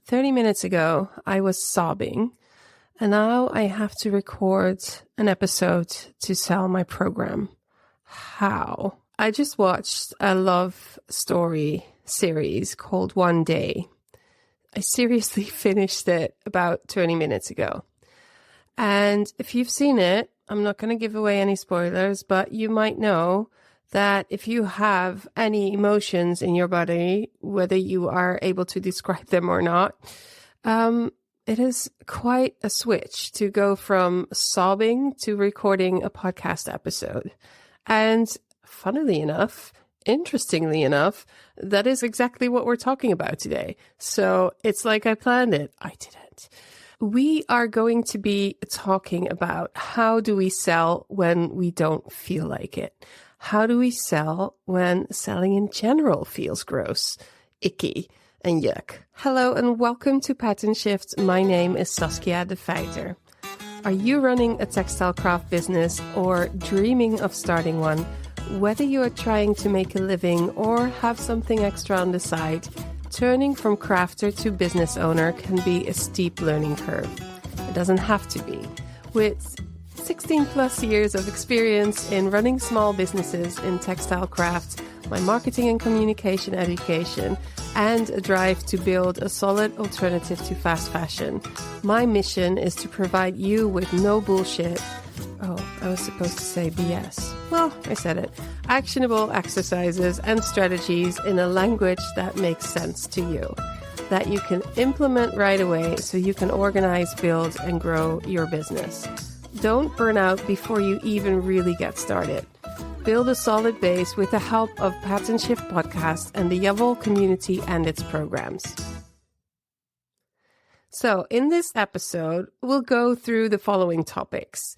30 minutes ago, I was sobbing, and now I have to record an episode to sell my program. How? I just watched a love story series called One Day. I seriously finished it about 20 minutes ago. And if you've seen it, I'm not going to give away any spoilers, but you might know that if you have any emotions in your body, whether you are able to describe them or not, it is quite a switch to go from sobbing to recording a podcast episode. And funnily enough, interestingly enough, that is exactly what we're talking about today. So it's like I planned it. I didn't. We are going to be talking about how do we sell when we don't feel like it? How do we sell when selling in general feels gross, icky, and yuck? Hello and welcome to Pattern Shift. My name is Saskia de Feiter. Are you running a textile craft business or dreaming of starting one? Whether you are trying to make a living or have something extra on the side, turning from crafter to business owner can be a steep learning curve. It doesn't have to be. With 16 plus years of experience in running small businesses in textile crafts, my marketing and communication education, and a drive to build a solid alternative to fast fashion, my mission is to provide you with no bullshit. Oh, I was supposed to say BS. Well, I said it. Actionable exercises and strategies in a language that makes sense to you, that you can implement right away so you can organize, build, and grow your business. Don't burn out before you even really get started. Build a solid base with the help of Pattern Shift Podcast and the Yavol community and its programs. So in this episode, we'll go through the following topics: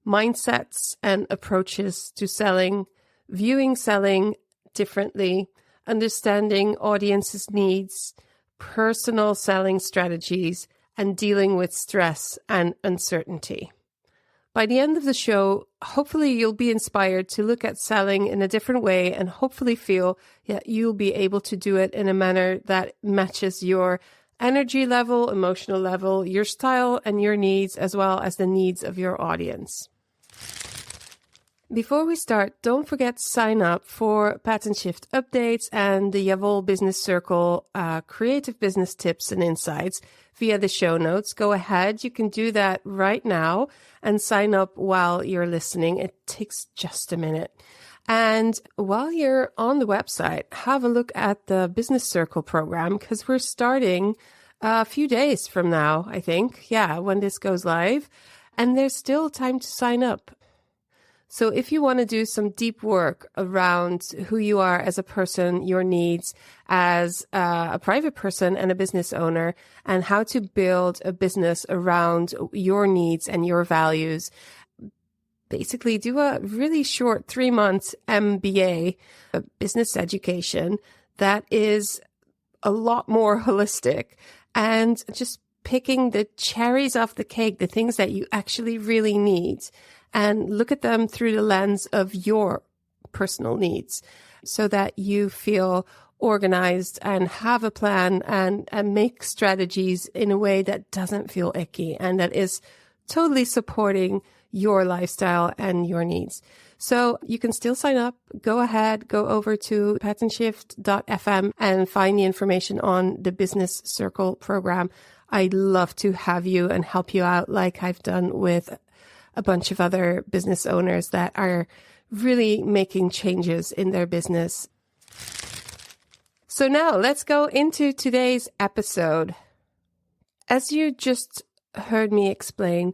mindsets and approaches to selling, viewing selling differently, understanding audience's needs, personal selling strategies, and dealing with stress and uncertainty. By the end of the show, hopefully you'll be inspired to look at selling in a different way and hopefully feel that you'll be able to do it in a manner that matches your energy level, emotional level, your style and your needs, as well as the needs of your audience. Before we start, don't forget to sign up for Pattern Shift updates and the Yavol Business Circle creative business tips and insights via the show notes. Go ahead. You can do that right now and sign up while you're listening. It takes just a minute. And while you're on the website, have a look at the Business Circle program because we're starting a few days from now, I think. Yeah, when this goes live. And there's still time to sign up. So if you want to do some deep work around who you are as a person, your needs as a private person and a business owner, and how to build a business around your needs and your values, basically do a really short 3-month MBA, a business education that is a lot more holistic and just picking the cherries off the cake, the things that you actually really need, and look at them through the lens of your personal needs so that you feel organized and have a plan and make strategies in a way that doesn't feel icky and that is totally supporting your lifestyle and your needs. So you can still sign up. Go ahead, go over to patternshift.fm and find the information on the Business Circle program. I'd love to have you and help you out like I've done with a bunch of other business owners that are really making changes in their business. So now let's go into today's episode. As you just heard me explain,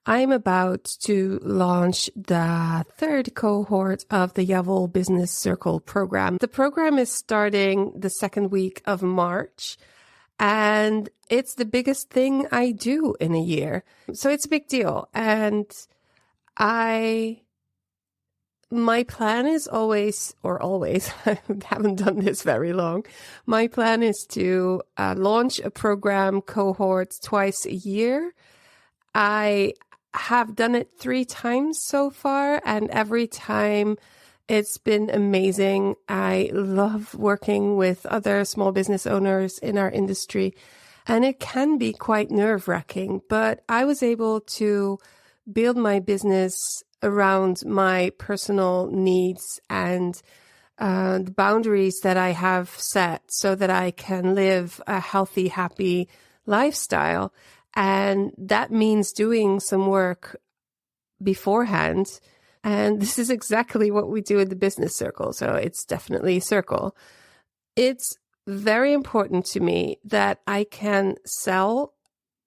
I'm about to launch the 3rd cohort of the Yavol Business Circle program. The program is starting the 2nd week of March, and it's the biggest thing I do in a year. So it's a big deal. And my plan is always, I haven't done this very long. My plan is to launch a program cohort twice a year. I have done it 3 times so far, and every time it's been amazing. I love working with other small business owners in our industry, And it can be quite nerve-wracking, but I was able to build my business around my personal needs and the boundaries that I have set so that I can live a healthy, happy lifestyle. And that means doing some work beforehand. And this is exactly what we do in the business circle. So it's definitely a circle. It's very important to me that I can sell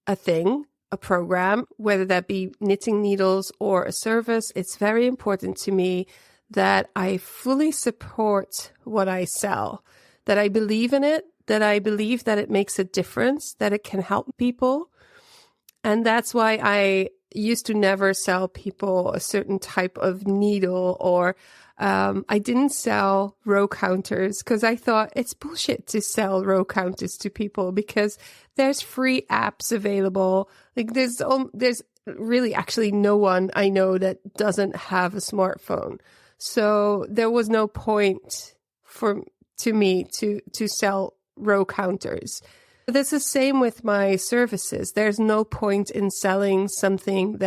a thing, a program, whether that be knitting needles or a service. It's very important to me that I fully support what I sell, that I believe in it, that I believe that it makes a difference, that it can help people. And that's why I used to never sell people a certain type of needle, or I didn't sell row counters because I thought it's bullshit to sell row counters to people because there's free apps available. Like there's really actually no one I know that doesn't have a smartphone. So there was no point to me to sell row counters. That's the same with my services. There's no point in selling something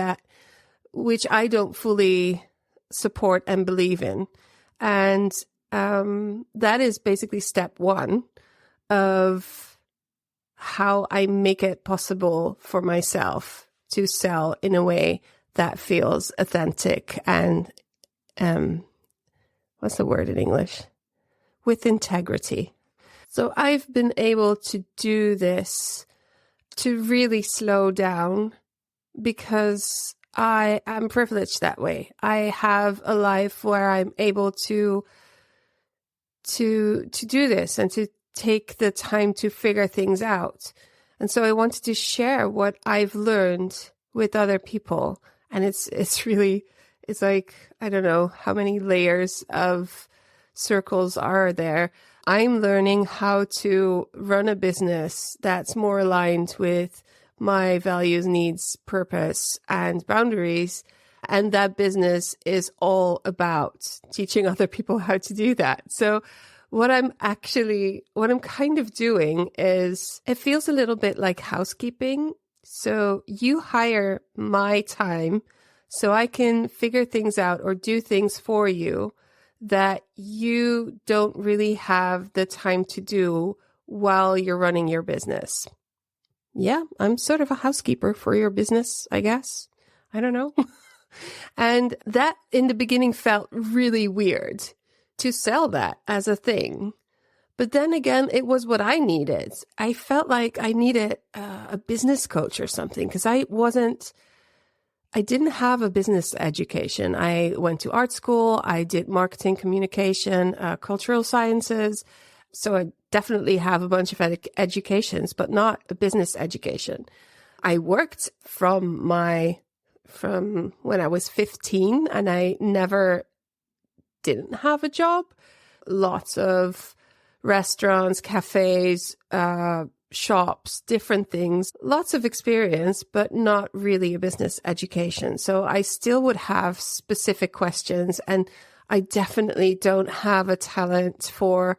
which I don't fully support and believe in. And that is basically step one of how I make it possible for myself to sell in a way that feels authentic and what's the word in English? With integrity. So I've been able to do this to really slow down because I am privileged that way. I have a life where I'm able to do this and to take the time to figure things out. And so I wanted to share what I've learned with other people. And it's like, I don't know how many layers of circles are there. I'm learning how to run a business that's more aligned with my values, needs, purpose, and boundaries. And that business is all about teaching other people how to do that. So what I'm kind of doing is, it feels a little bit like housekeeping. So you hire my time so I can figure things out or do things for you that you don't really have the time to do while you're running your business. Yeah, I'm sort of a housekeeper for your business, I guess. I don't know. And that in the beginning felt really weird to sell that as a thing. But then again, it was what I needed. I felt like I needed a business coach or something because I didn't have a business education. I went to art school. I did marketing, communication, cultural sciences. So I definitely have a bunch of educations, but not a business education. I worked from when I was 15 and I never didn't have a job. Lots of restaurants, cafes, shops, different things, lots of experience, but not really a business education. So I still would have specific questions, and I definitely don't have a talent for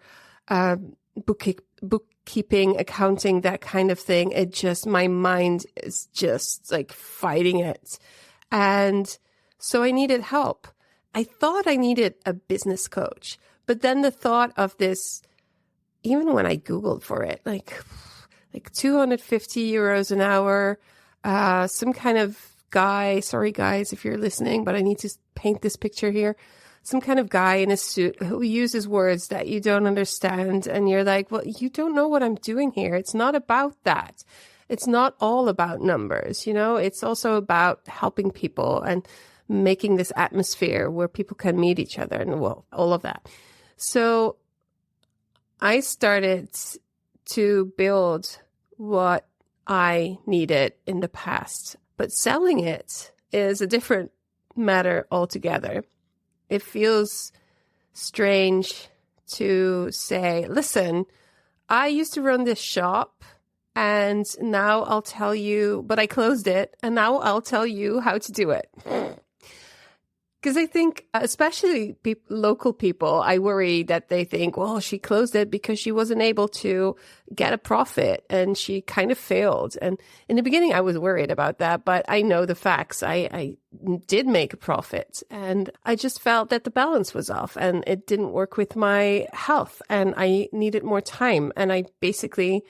bookkeeping, accounting, that kind of thing. My mind is just like fighting it. And so I needed help. I thought I needed a business coach, but then the thought of this, even when I Googled for it, like 250 euros an hour, some kind of guy, sorry guys, if you're listening, but I need to paint this picture here. Some kind of guy in a suit who uses words that you don't understand. And you're like, well, you don't know what I'm doing here. It's not about that. It's not all about numbers. It's also about helping people and making this atmosphere where people can meet each other and all of that. So I started to build what I needed in the past, but selling it is a different matter altogether. It feels strange to say, listen, I used to run this shop and now I'll tell you, but I closed it and now I'll tell you how to do it. Because I think, especially local people, I worry that they think, well, she closed it because she wasn't able to get a profit and she kind of failed. And in the beginning, I was worried about that, but I know the facts. I did make a profit, and I just felt that the balance was off and it didn't work with my health, and I needed more time. And I basically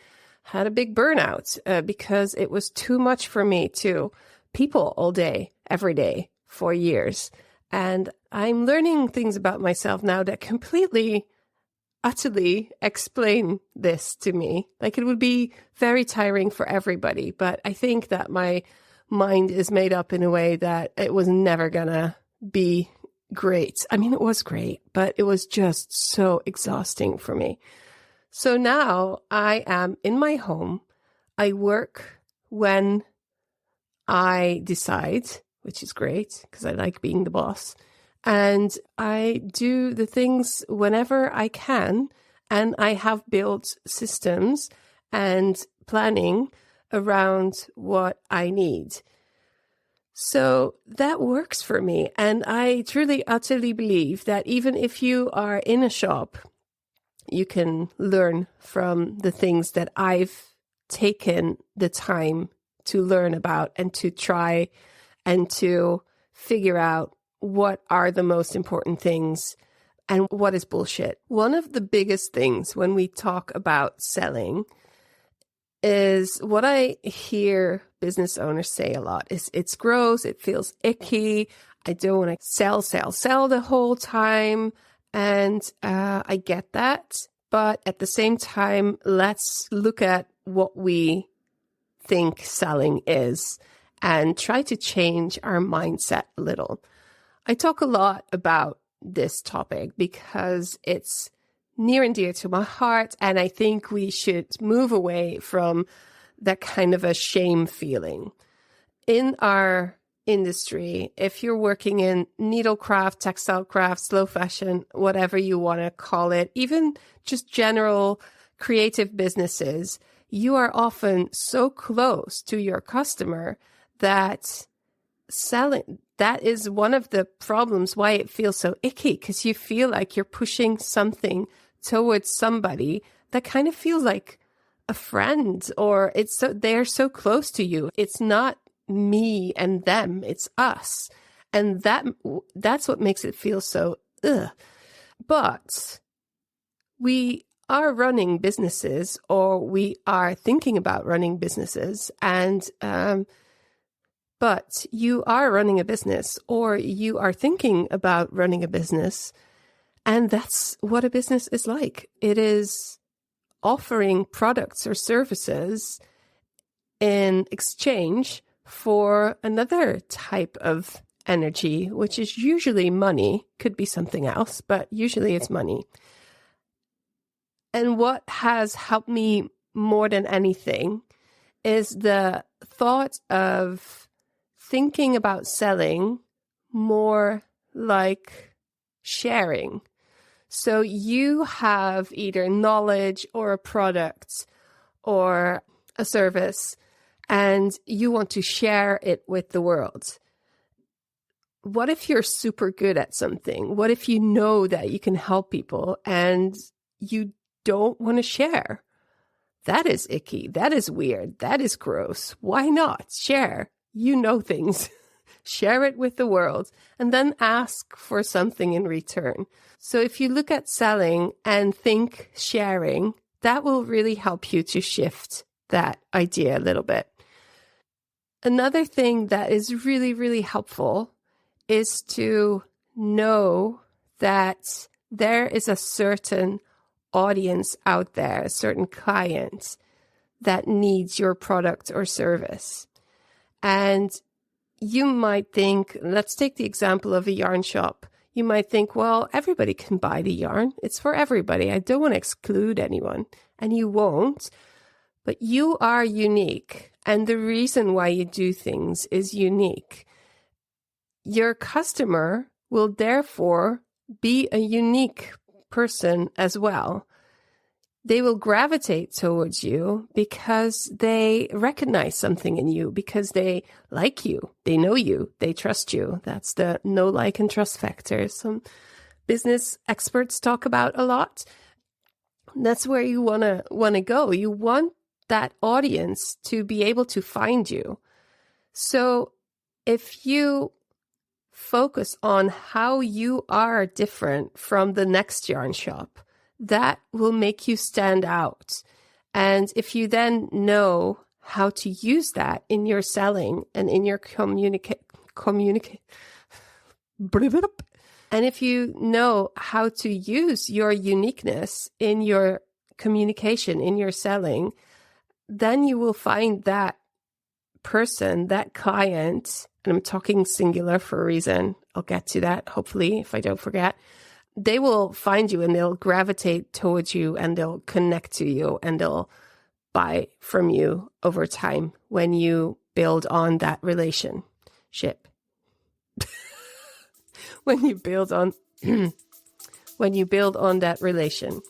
had a big burnout because it was too much for me to people all day, every day for years. And I'm learning things about myself now that completely, utterly explain this to me. Like, it would be very tiring for everybody, but I think that my mind is made up in a way that it was never gonna be great. I mean, it was great, but it was just so exhausting for me. So now I am in my home. I work when I decide, which is great because I like being the boss. And I do the things whenever I can. And I have built systems and planning around what I need. So that works for me. And I truly, utterly believe that even if you are in a shop, you can learn from the things that I've taken the time to learn about and to try and to figure out what are the most important things and what is bullshit. One of the biggest things when we talk about selling is what I hear business owners say a lot is it's gross, it feels icky, I don't want to sell the whole time. And I get that. But at the same time, let's look at what we think selling is and try to change our mindset a little. I talk a lot about this topic because it's near and dear to my heart, and I think we should move away from that kind of a shame feeling. In our industry, if you're working in needlecraft, textile craft, slow fashion, whatever you want to call it, even just general creative businesses, you are often so close to your customer that selling, that is one of the problems why it feels so icky, because you feel like you're pushing something towards somebody that kind of feels like a friend, or they're so close to you. It's not me and them, it's us. And that's what makes it feel so ugh. But we are running businesses, or we are thinking about running businesses, and but you are running a business, or you are thinking about running a business, and that's what a business is like. It is offering products or services in exchange for another type of energy, which is usually money. Could be something else, but usually it's money. And what has helped me more than anything is the thought of thinking about selling more like sharing. So you have either knowledge or a product or a service, and you want to share it with the world. What if you're super good at something? What if you know that you can help people and you don't want to share? That is icky. That is weird. That is gross. Why not share? You know things. Share it with the world and then ask for something in return. So if you look at selling and think sharing, that will really help you to shift that idea a little bit. Another thing that is really, really helpful is to know that there is a certain audience out there, a certain client that needs your product or service. And you might think, let's take the example of a yarn shop. You might think, well, everybody can buy the yarn. It's for everybody. I don't want to exclude anyone. And you won't. But you are unique. And the reason why you do things is unique. Your customer will therefore be a unique person as well. they will gravitate towards you because they recognize something in you, because they like you, they know you, they trust you. That's the know, like, and trust factor. Some business experts talk about a lot. That's where you want to go. You want that audience to be able to find you. So if you focus on how you are different from the next yarn shop, that will make you stand out. And if you then know how to use that in your selling and in your communicate, and if you know how to use your uniqueness in your communication, in your selling, then you will find that person, that client, and I'm talking singular for a reason. I'll get to that, hopefully, if I don't forget. They will find you and they'll gravitate towards you and they'll connect to you and they'll buy from you over time when you build on that relationship. when you build on that relation.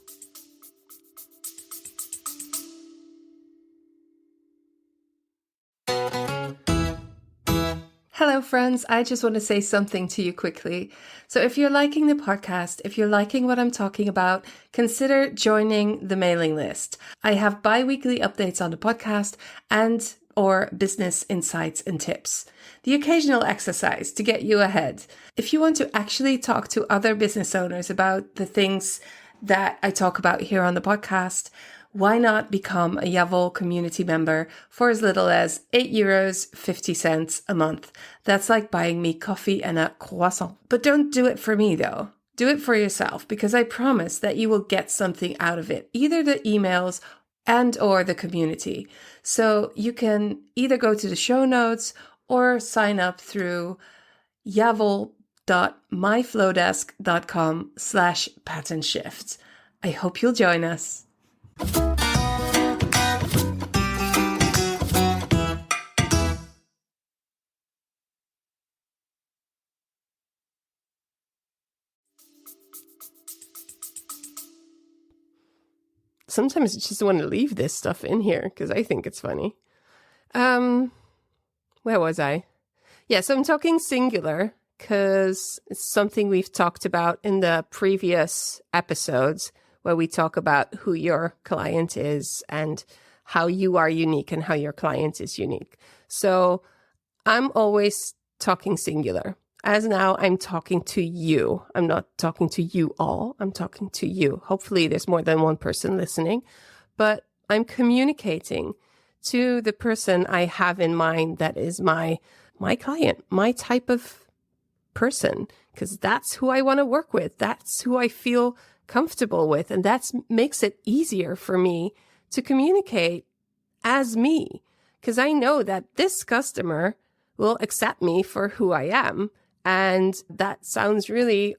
Hello, friends. I just want to say something to you quickly. So if you're liking the podcast, if you're liking what I'm talking about, consider joining the mailing list. I have bi-weekly updates on the podcast and or business insights and tips. The occasional exercise to get you ahead. If you want to actually talk to other business owners about the things that I talk about here on the podcast, why not become a Yavol community member for as little as €8.50 a month? That's like buying me coffee and a croissant. But don't do it for me though. Do it for yourself, because I promise that you will get something out of it, either the emails and or the community. So you can either go to the show notes or sign up through yavol.myflowdesk.com/pattern shift. I hope you'll join us. Sometimes I just want to leave this stuff in here because I think it's funny. Where was I? Yeah, so I'm talking singular because it's something we've talked about in the previous episodes where we talk about who your client is and how you are unique and how your client is unique. So I'm always talking singular. As now, I'm talking to you. I'm not talking to you all. I'm talking to you. Hopefully, there's more than one person listening, but I'm communicating to the person I have in mind that is my client, my type of person, because that's who I want to work with. That's who I feel comfortable with, and that makes it easier for me to communicate as me, because I know that this customer will accept me for who I am. And that sounds really,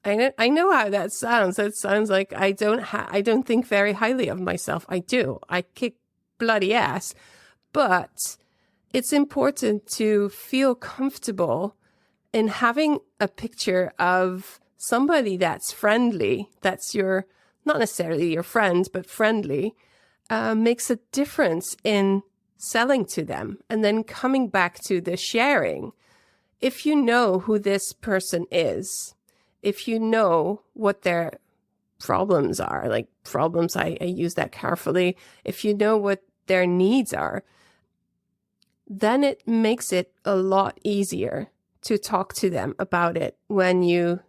I know how that sounds. That sounds like I don't think very highly of myself. I do. I kick bloody ass. But it's important to feel comfortable in having a picture of somebody that's friendly, that's not necessarily your friend, but friendly, makes a difference in selling to them. And then coming back to the sharing. If you know who this person is, if you know what their problems are, like problems, I use that carefully. If you know what their needs are, then it makes it a lot easier to talk to them about it when you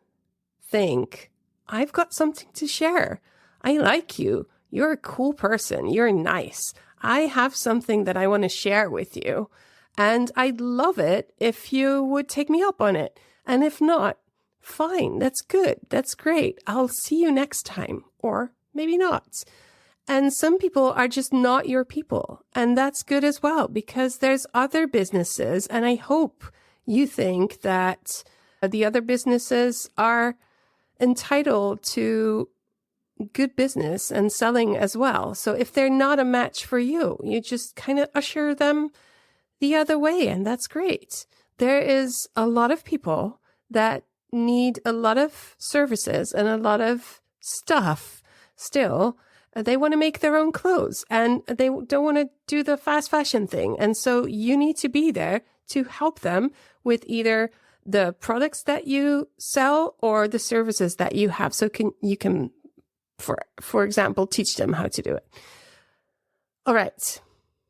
think, I've got something to share. I like you. You're a cool person. You're nice. I have something that I want to share with you. And I'd love it if you would take me up on it. And if not, fine, that's good. That's great. I'll see you next time. Or maybe not. And some people are just not your people. And that's good as well, because there's other businesses. And I hope you think that the other businesses are entitled to good business and selling as well. So if they're not a match for you, you just kind of usher them the other way, and that's great. There is a lot of people that need a lot of services and a lot of stuff still, They want to make their own clothes and they don't want to do the fast fashion thing. And so you need to be there to help them with either the products that you sell or the services that you have. So you can, for example, teach them how to do it. All right.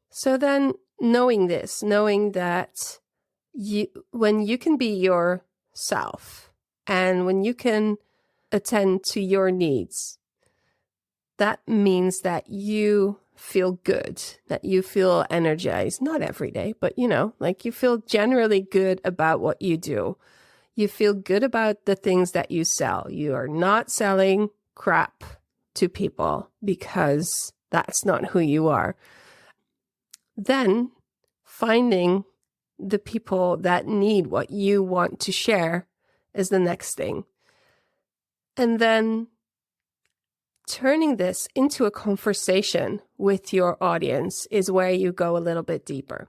So then knowing that when you can be yourself and when you can attend to your needs, that means that you feel good, that you feel energized, not every day, but like you feel generally good about what you do. You feel good about the things that you sell. You are not selling crap to people because that's not who you are. Then finding the people that need what you want to share is the next thing. And then turning this into a conversation with your audience is where you go a little bit deeper.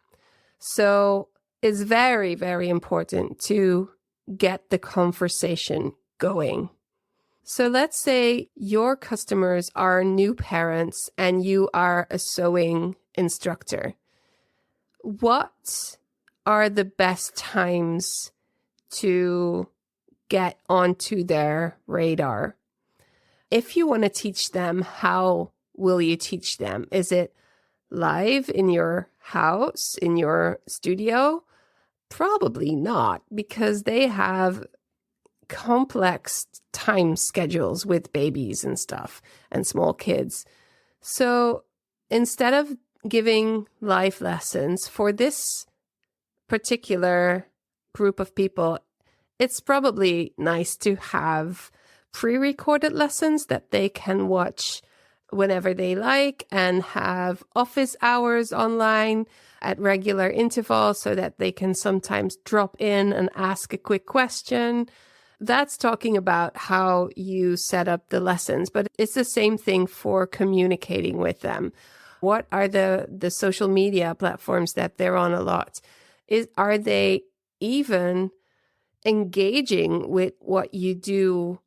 So it's very, very important to get the conversation going. So let's say your customers are new parents and you are a sewing instructor. What are the best times to get onto their radar? If you want to teach them, how will you teach them? Is it live in your house, in your studio? Probably not, because they have complex time schedules with babies and stuff and small kids. So instead of giving live lessons for this particular group of people, it's probably nice to have pre-recorded lessons that they can watch whenever they like and have office hours online at regular intervals so that they can sometimes drop in and ask a quick question. That's talking about how you set up the lessons, but it's the same thing for communicating with them. What are the social media platforms that they're on a lot? Are they even engaging with what you do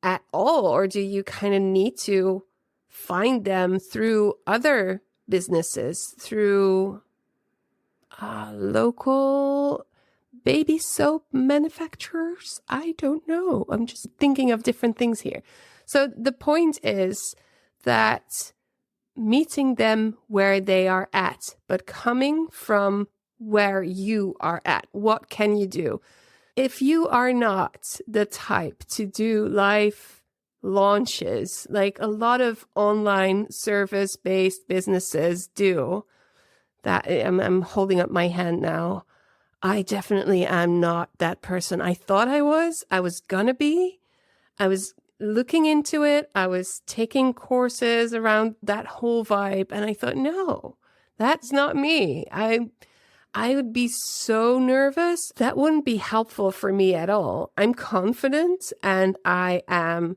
at all, or do you kind of need to find them through other businesses, through local baby soap manufacturers? I don't know. I'm just thinking of different things here. So the point is that meeting them where they are at, but coming from where you are at. What can you do? If you are not the type to do live launches, like a lot of online service-based businesses do, that I'm holding up my hand now. I definitely am not that person. I thought I was gonna be. I was looking into it. I was taking courses around that whole vibe. And I thought, no, that's not me. I would be so nervous. That wouldn't be helpful for me at all. I'm confident, and I am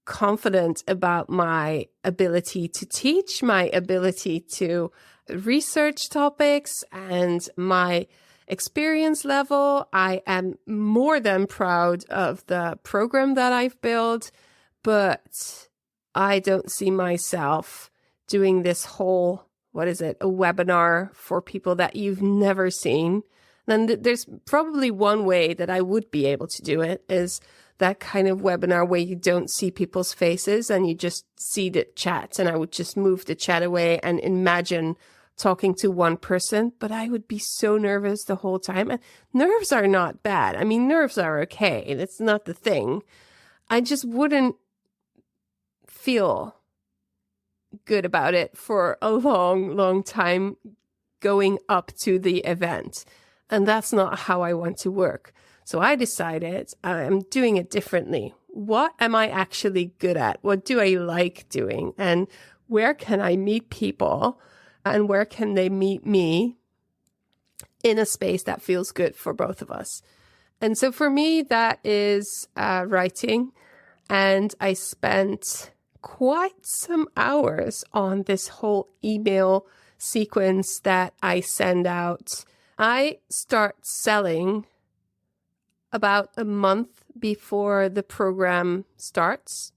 confident about my ability to teach, my ability to research topics, and my experience level. I am more than proud of the program that I've built, but I don't see myself doing this whole, a webinar for people that you've never seen. Then there's probably one way that I would be able to do it, is that kind of webinar where you don't see people's faces and you just see the chat. And I would just move the chat away and imagine talking to one person, but I would be so nervous the whole time. And nerves are not bad. I mean, nerves are okay. That's not the thing. I just wouldn't feel good about it for a long, long time going up to the event. And that's not how I want to work. So I decided I'm doing it differently. What am I actually good at? What do I like doing? And where can I meet people? And where can they meet me in a space that feels good for both of us? And so for me, that is writing. And I spent quite some hours on this whole email sequence that I send out. I start selling about a month before the program starts.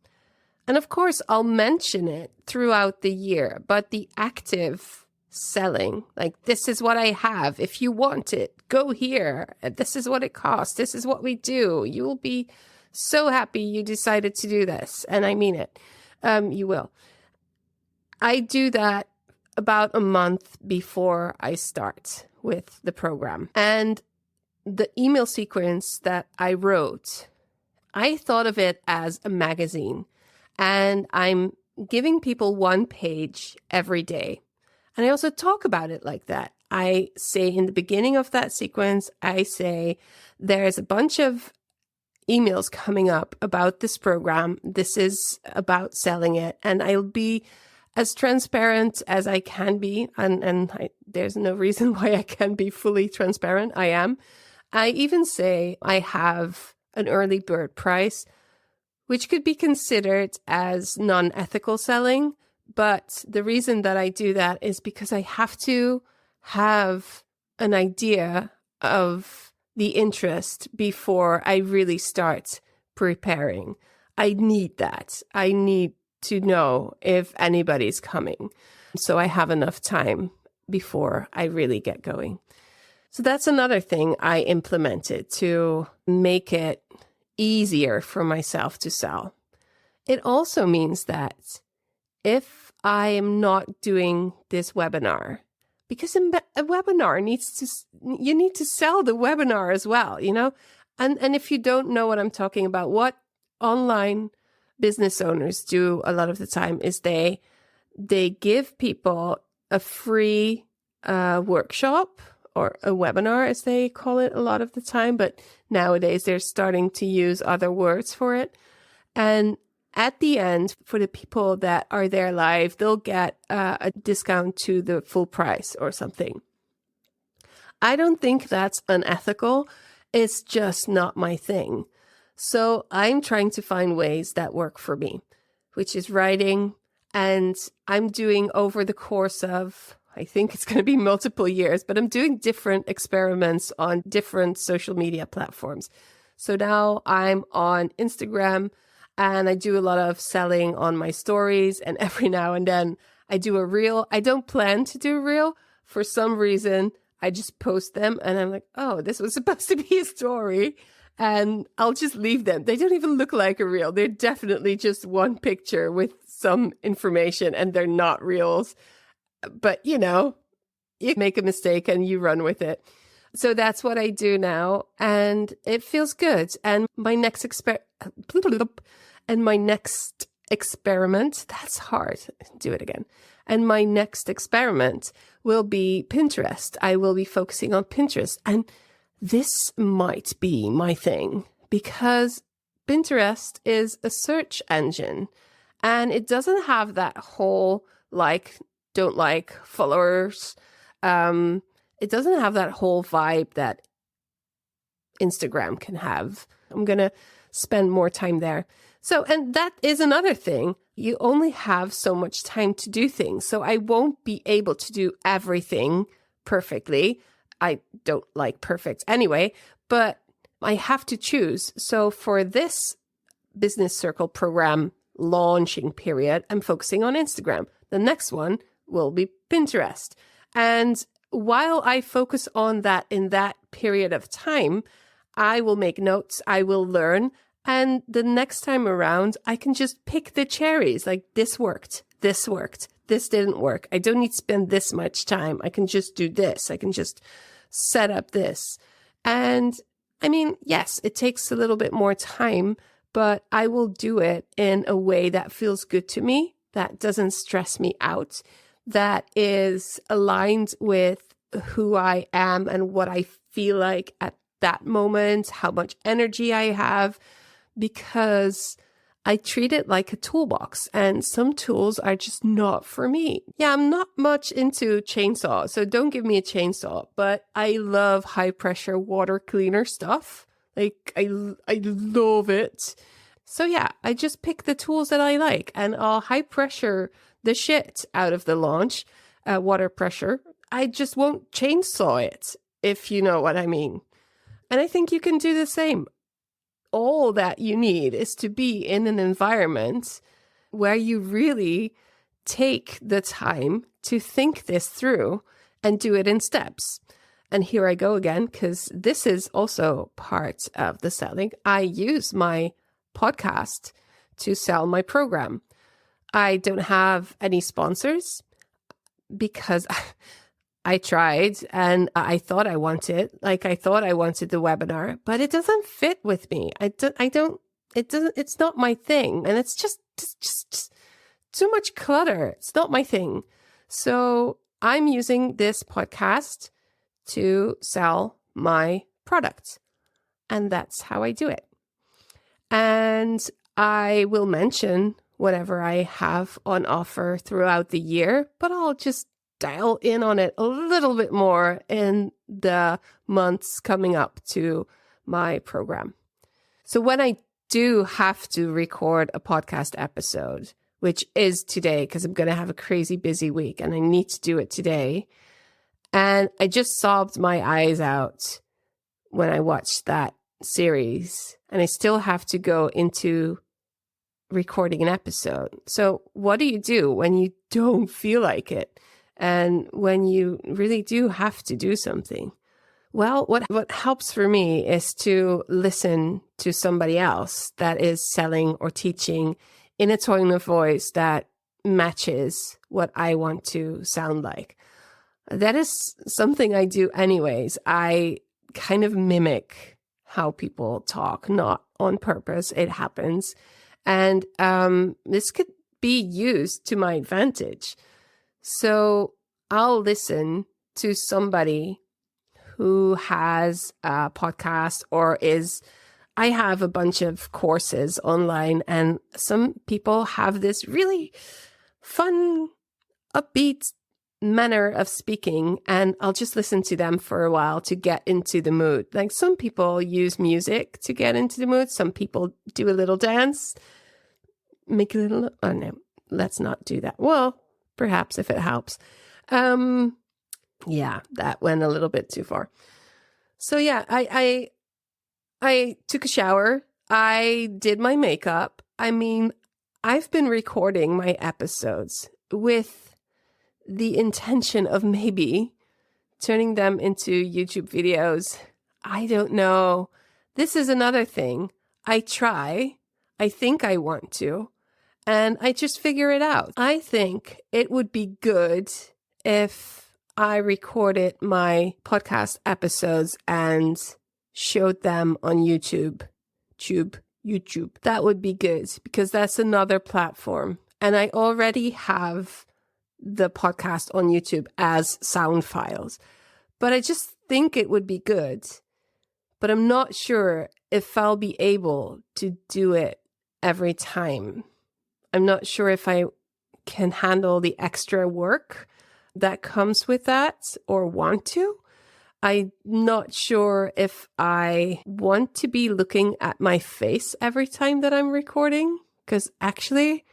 And of course, I'll mention it throughout the year, but the active selling, like, this is what I have. If you want it, go here. This is what it costs. This is what we do. You will be so happy you decided to do this. And I mean it. You will. I do that about a month before I start with the program. And the email sequence that I wrote, I thought of it as a magazine. And I'm giving people one page every day. And I also talk about it like that. I say in the beginning of that sequence, I say, there's a bunch of emails coming up about this program. This is about selling it. And I'll be as transparent as I can be. There's no reason why I can be fully transparent. I am. I even say I have an early bird price, which could be considered as non-ethical selling. But the reason that I do that is because I have to have an idea of the interest before I really start preparing. I need that. I need to know if anybody's coming, so I have enough time before I really get going. So that's another thing I implemented to make it easier for myself to sell. It also means that if I am not doing this webinar, because a webinar you need to sell the webinar as well, you know? And if you don't know what I'm talking about, what online business owners do a lot of the time is they give people a free workshop or a webinar, as they call it a lot of the time. But nowadays they're starting to use other words for it. And at the end, for the people that are there live, they'll get a discount to the full price or something. I don't think that's unethical. It's just not my thing. So I'm trying to find ways that work for me, which is writing. And I'm doing over the course of, I think it's going to be multiple years, but I'm doing different experiments on different social media platforms. So now I'm on Instagram, and I do a lot of selling on my stories, and every now and then I do a reel. I don't plan to do a reel. For some reason, I just post them, and I'm like, oh, this was supposed to be a story, and I'll just leave them. They don't even look like a reel. They're definitely just one picture with some information, and they're not reels. But, you know, you make a mistake and you run with it. So that's what I do now, and it feels good. And my next experiment, that's hard. Do it again. And my next experiment will be Pinterest. I will be focusing on Pinterest. And this might be my thing, because Pinterest is a search engine, and it doesn't have that whole don't like followers. It doesn't have that whole vibe that Instagram can have. I'm going to spend more time there. So, and that is another thing. You only have so much time to do things. So I won't be able to do everything perfectly. I don't like perfect anyway, but I have to choose. So for this business circle program launching period, I'm focusing on Instagram. The next one will be Pinterest. And while I focus on that in that period of time, I will make notes, I will learn, and the next time around, I can just pick the cherries. Like, this worked, this didn't work. I don't need to spend this much time. I can just do this. I can just set up this. And I mean, yes, it takes a little bit more time, but I will do it in a way that feels good to me, that doesn't stress me out, that is aligned with who I am and what I feel like at that moment, how much energy I have, because I treat it like a toolbox, and some tools are just not for me. Yeah, I'm not much into chainsaw, so don't give me a chainsaw, but I love high pressure water cleaner stuff. Like, I love it. So yeah, I just pick the tools that I like, and I'll high pressure the shit out of the launch, water pressure. I just won't chainsaw it, if you know what I mean. And I think you can do the same. All that you need is to be in an environment where you really take the time to think this through and do it in steps. And here I go again, because this is also part of the selling. I use my podcast to sell my program. I don't have any sponsors because I tried and I thought I wanted the webinar, but it doesn't fit with me. It's not my thing. And it's just too much clutter. It's not my thing. So I'm using this podcast to sell my product. And that's how I do it. And I will mention whatever I have on offer throughout the year, but I'll just dial in on it a little bit more in the months coming up to my program. So when I do have to record a podcast episode, which is today, because I'm going to have a crazy busy week and I need to do it today. And I just sobbed my eyes out when I watched that series, and I still have to go into recording an episode. So what do you do when you don't feel like it? And when you really do have to do something? Well, what helps for me is to listen to somebody else that is selling or teaching in a tone of voice that matches what I want to sound like. That is something I do anyways. I kind of mimic how people talk, not on purpose. It happens. And this could be used to my advantage. So I'll listen to somebody who has a podcast I have a bunch of courses online, and some people have this really fun, upbeat manner of speaking, and I'll just listen to them for a while to get into the mood. Like some people use music to get into the mood. Some people do a little dance, make a little, oh no, let's not do that. Well, perhaps if it helps. Yeah, that went a little bit too far. So yeah, I took a shower. I did my makeup. I mean, I've been recording my episodes with the intention of maybe turning them into YouTube videos. I don't know. This is another thing. I think I want to, and I just figure it out. I think it would be good if I recorded my podcast episodes and showed them on YouTube. That would be good, because that's another platform. And I already have the podcast on YouTube as sound files. But I just think it would be good. But I'm not sure if I'll be able to do it every time. I'm not sure if I can handle the extra work that comes with that or want to. I'm not sure if I want to be looking at my face every time that I'm recording, because actually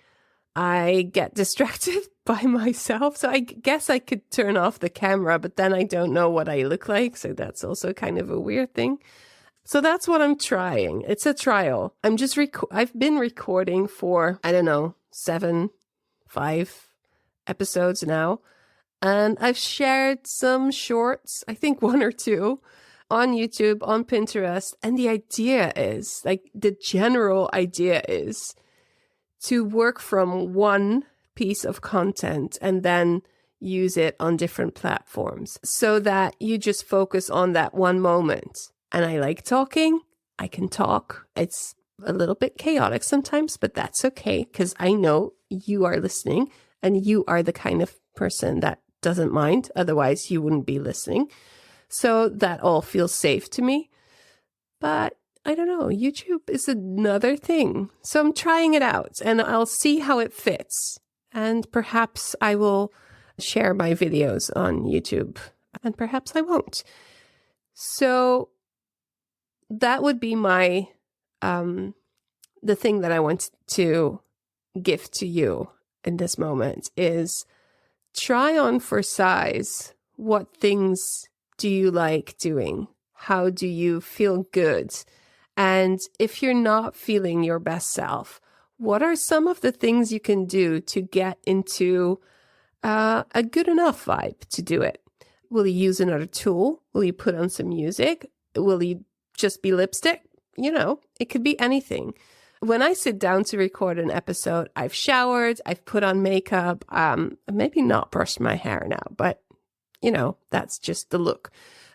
I get distracted by myself. So I guess I could turn off the camera, but then I don't know what I look like. So that's also kind of a weird thing. So that's what I'm trying. It's a trial. I've been recording for, 5 episodes now. And I've shared some shorts, I think 1 or 2, on YouTube, on Pinterest. And the general idea is to work from one piece of content and then use it on different platforms so that you just focus on that one moment. And I like talking. I can talk. It's a little bit chaotic sometimes, but that's okay, because I know you are listening and you are the kind of person that doesn't mind. Otherwise, you wouldn't be listening. So that all feels safe to me. But I don't know. YouTube is another thing. So I'm trying it out and I'll see how it fits. And perhaps I will share my videos on YouTube, and perhaps I won't. So that would be my, the thing that I want to give to you in this moment is try on for size. What things do you like doing? How do you feel good? And if you're not feeling your best self, what are some of the things you can do to get into a good enough vibe to do it? Will you use another tool? Will you put on some music? Will you just be lipstick? It could be anything. When I sit down to record an episode, I've showered, I've put on makeup, maybe not brushed my hair now, but that's just the look.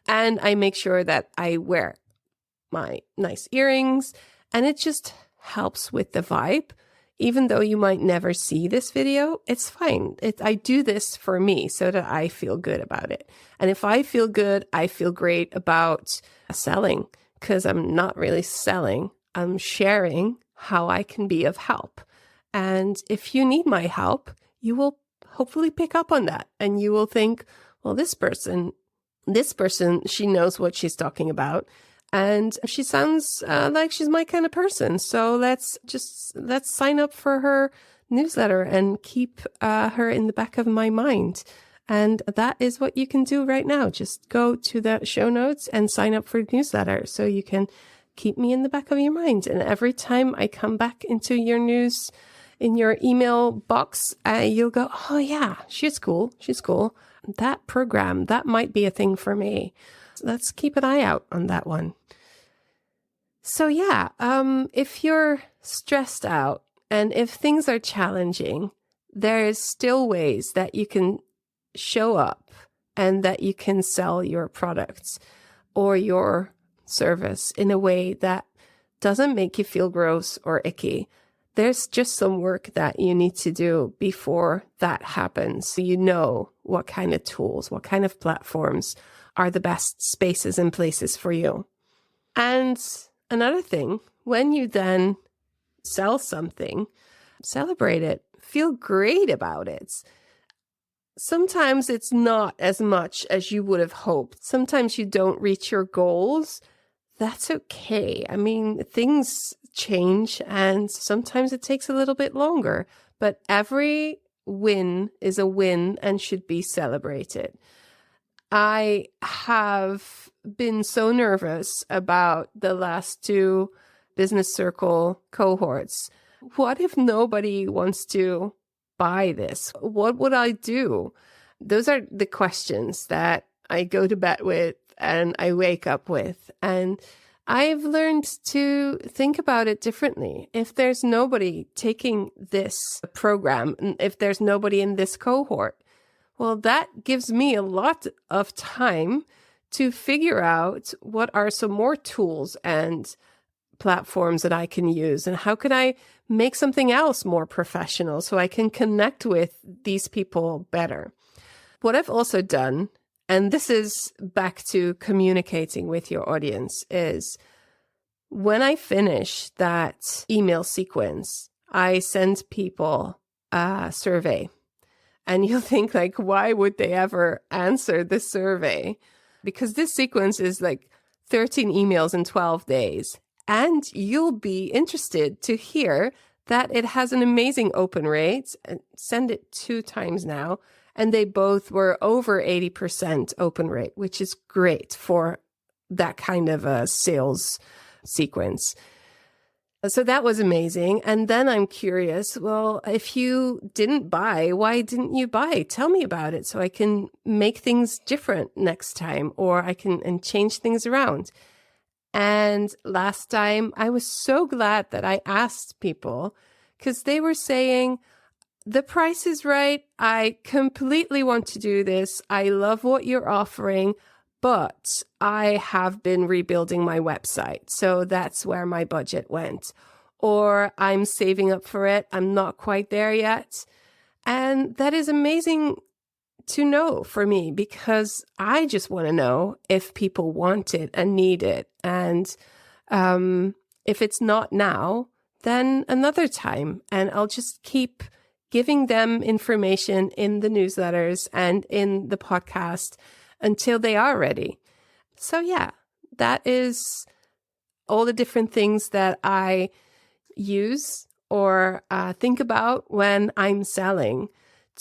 And I make sure that I wear my nice earrings, and it just helps with the vibe. Even though you might never see this video, it's fine. I do this for me so that I feel good about it. And if I feel good, I feel great about selling, because I'm not really selling. I'm sharing how I can be of help. And if you need my help, you will hopefully pick up on that. And you will think, well, this person, she knows what she's talking about. And she sounds like she's my kind of person. So let's sign up for her newsletter and keep her in the back of my mind. And that is what you can do right now. Just go to the show notes and sign up for the newsletter so you can keep me in the back of your mind. And every time I come back into your news, in your email box, you'll go, oh yeah, she's cool. She's cool. That program, that might be a thing for me. So let's keep an eye out on that one. So yeah, if you're stressed out and if things are challenging, there's still ways that you can show up and that you can sell your products or your service in a way that doesn't make you feel gross or icky. There's just some work that you need to do before that happens. So you know what kind of tools, what kind of platforms are the best spaces and places for you. And another thing, when you then sell something, celebrate it, feel great about it. Sometimes it's not as much as you would have hoped. Sometimes you don't reach your goals. That's okay. I mean, things change and sometimes it takes a little bit longer, but every win is a win and should be celebrated. I have been so nervous about the last 2 business circle cohorts. What if nobody wants to buy this? What would I do? Those are the questions that I go to bed with and I wake up with. And I've learned to think about it differently. If there's nobody taking this program, and if there's nobody in this cohort, well, that gives me a lot of time to figure out what are some more tools and platforms that I can use and how could I make something else more professional so I can connect with these people better. What I've also done, and this is back to communicating with your audience, is when I finish that email sequence, I send people a survey. And you'll think like, why would they ever answer this survey? Because this sequence is like 13 emails in 12 days. And you'll be interested to hear that it has an amazing open rate. Send it 2 times now. And they both were over 80% open rate, which is great for that kind of a sales sequence. So that was amazing. And then I'm curious, well, if you didn't buy, why didn't you buy? Tell me about it so I can make things different next time, or I can change things around. And last time I was so glad that I asked people because they were saying, the price is right. I completely want to do this. I love what you're offering, but I have been rebuilding my website. So that's where my budget went. Or I'm saving up for it. I'm not quite there yet. And that is amazing to know for me because I just want to know if people want it and need it. And if it's not now, then another time. And I'll just keep giving them information in the newsletters and in the podcast until they are ready. So yeah, that is all the different things that I use or think about when I'm selling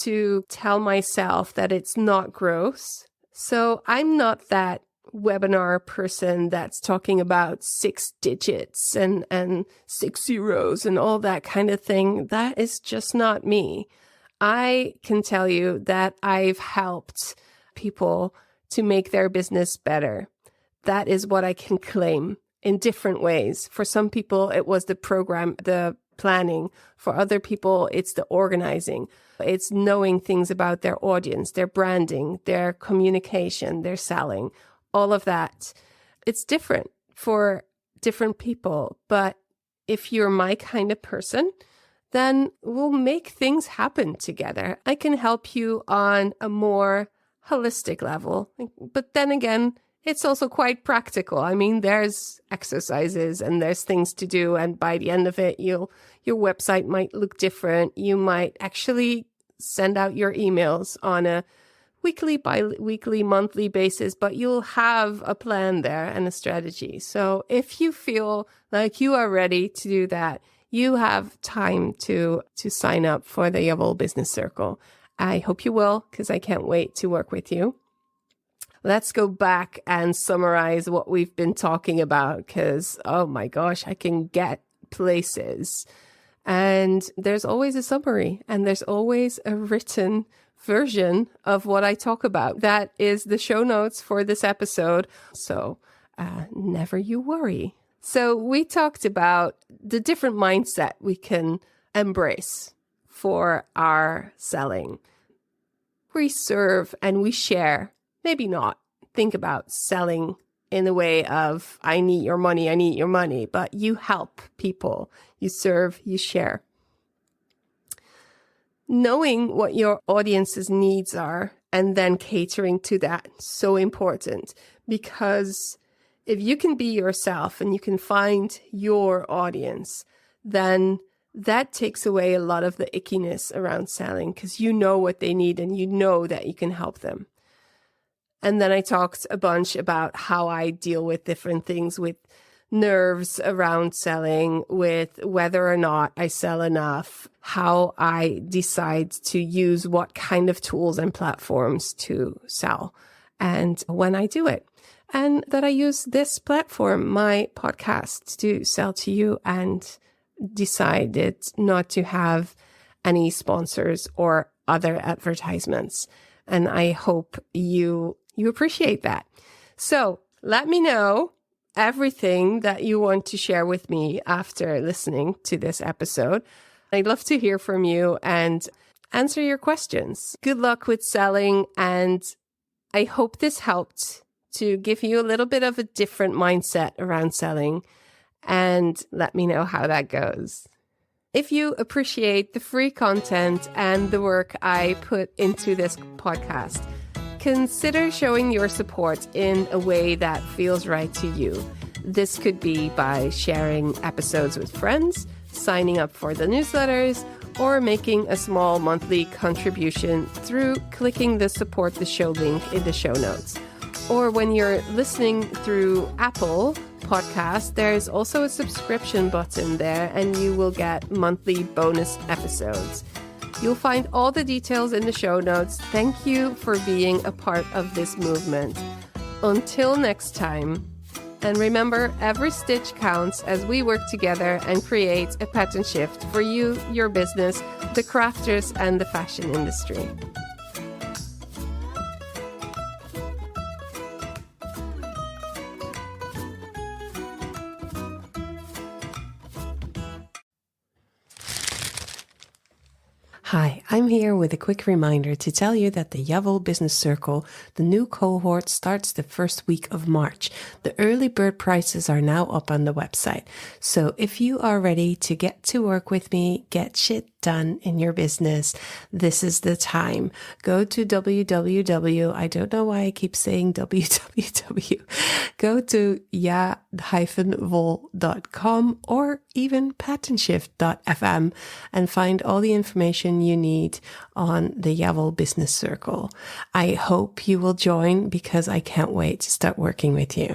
to tell myself that it's not gross. So I'm not that webinar person that's talking about 6 digits and 6 zeros and all that kind of thing. That is just not me. I can tell you that I've helped people to make their business better. That is what I can claim in different ways. For some people, it was the program, the planning. For other people, it's the organizing. It's knowing things about their audience, their branding, their communication, their selling, all of that. It's different for different people. But if you're my kind of person, then we'll make things happen together. I can help you on a more holistic level. But then again, it's also quite practical. I mean, there's exercises and there's things to do. And by the end of it, your website might look different. You might actually send out your emails on a weekly, bi-weekly, monthly basis, but you'll have a plan there and a strategy. So if you feel like you are ready to do that, you have time to sign up for the Yavol Business Circle. I hope you will, because I can't wait to work with you. Let's go back and summarize what we've been talking about, because, oh my gosh, I can get places. And there's always a summary and there's always a written version of what I talk about. That is the show notes for this episode. So never you worry. So we talked about the different mindset we can embrace for our selling. We serve and we share. Maybe not think about selling in the way of, I need your money, but you help people, you serve, you share. Knowing what your audience's needs are and then catering to that, so important, because if you can be yourself and you can find your audience, then that takes away a lot of the ickiness around selling, because you know what they need and you know that you can help them. And then I talked a bunch about how I deal with different things, with nerves around selling, with whether or not I sell enough, how I decide to use what kind of tools and platforms to sell, and when I do it. And that I use this platform, my podcast, to sell to you, and decided not to have any sponsors or other advertisements. And I hope you appreciate that. So let me know everything that you want to share with me after listening to this episode. I'd love to hear from you and answer your questions. Good luck with selling. And I hope this helped to give you a little bit of a different mindset around selling, and let me know how that goes. If you appreciate the free content and the work I put into this podcast, consider showing your support in a way that feels right to you. This could be by sharing episodes with friends, signing up for the newsletters, or making a small monthly contribution through clicking the support the show link in the show notes. Or when you're listening through Apple Podcasts, there's also a subscription button there, and you will get monthly bonus episodes. You'll find all the details in the show notes. Thank you for being a part of this movement. Until next time. And remember, every stitch counts as we work together and create a pattern shift for you, your business, the crafters, and the fashion industry. Hi, I'm here with a quick reminder to tell you that the Yavol Business Circle, the new cohort, starts the first week of March. The early bird prices are now up on the website. So if you are ready to get to work with me, get shit done in your business, this is the time. Go to I don't know why I keep saying www. Go to ya-vol.com or even patternshift.fm and find all the information you need on the Yavol Business Circle. I hope you will join, because I can't wait to start working with you.